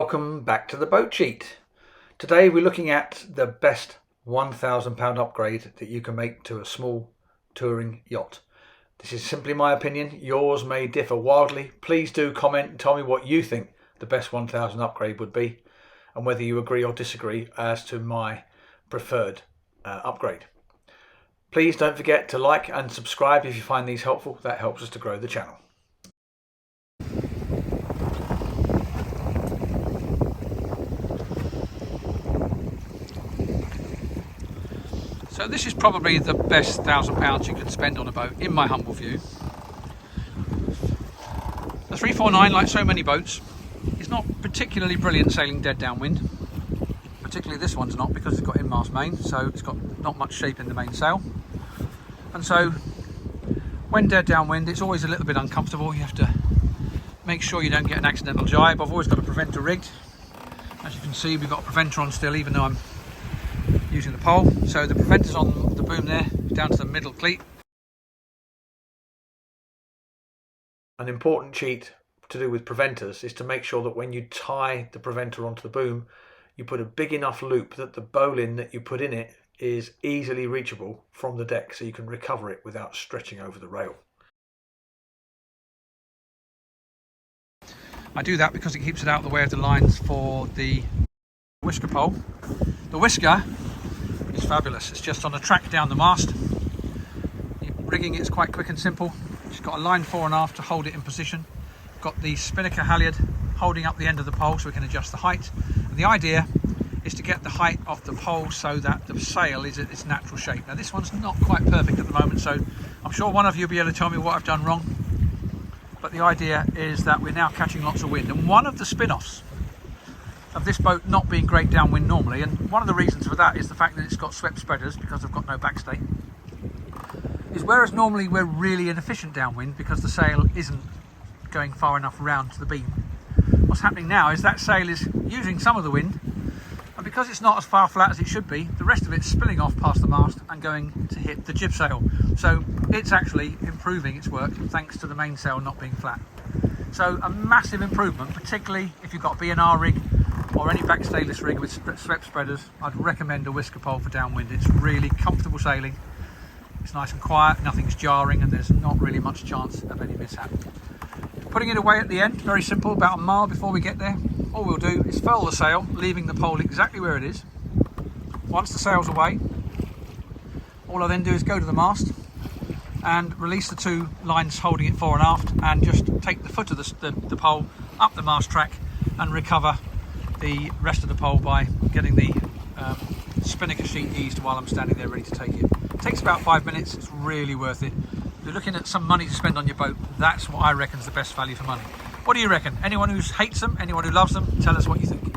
Welcome back to the boat cheat. Today we're looking at the best £1,000 upgrade that you can make to a small touring yacht. This is simply my opinion. Yours may differ wildly. Please do comment and tell me what you think the best 1,000 upgrade would be and whether you agree or disagree as to my preferred upgrade. Please don't forget to like and subscribe if you find these helpful. That helps us to grow the channel. So this is probably the best £1,000 you can spend on a boat, in my humble view. The 349, like so many boats, is not particularly brilliant sailing dead downwind. Particularly this one's not, because it's got in-mast main, so it's got not much shape in the mainsail. And so when dead downwind, it's always a little bit uncomfortable. You have to make sure you don't get an accidental jibe. I've always got a preventer rigged. As you can see, we've got a preventer on still, even though I'm using the pole. So the preventer's on the boom there, down to the middle cleat. An important cheat to do with preventers is to make sure that when you tie the preventer onto the boom, you put a big enough loop that the bowline that you put in it is easily reachable from the deck, so you can recover it without stretching over the rail. I do that because it keeps it out of the way of the lines for the whisker pole. The whisker is fabulous. It's just on a track down the mast. Rigging it is quite quick and simple. It's got a line fore and aft to hold it in position. Got the spinnaker halyard holding up the end of the pole so we can adjust the height. And the idea is to get the height of the pole so that the sail is at its natural shape. Now this one's not quite perfect at the moment, so I'm sure one of you will be able to tell me what I've done wrong. But the idea is that we're now catching lots of wind, and one of the spin-offs of this boat not being great downwind normally, and one of the reasons for that is the fact that it's got swept spreaders because I've got no backstay, is whereas normally we're really inefficient downwind because the sail isn't going far enough round to the beam. What's happening now is that sail is using some of the wind, and because it's not as far flat as it should be, the rest of it's spilling off past the mast and going to hit the jib sail. So it's actually improving its work thanks to the mainsail not being flat. So a massive improvement, particularly if you've got a B&R rig or any backstayless rig with swept spreaders. I'd recommend a whisker pole for downwind. It's really comfortable sailing. It's nice and quiet, nothing's jarring, and there's not really much chance of any mishap. Putting it away at the end, very simple, about a mile before we get there. All we'll do is furl the sail, leaving the pole exactly where it is. Once the sail's away, all I then do is go to the mast and release the two lines holding it fore and aft, and just take the foot of the pole up the mast track and recover the rest of the pole by getting the spinnaker sheet eased while I'm standing there ready to take it. It takes about 5 minutes. It's really worth it. If you're looking at some money to spend on your boat, that's what I reckon is the best value for money. What do you reckon? Anyone who hates them, anyone who loves them, tell us what you think.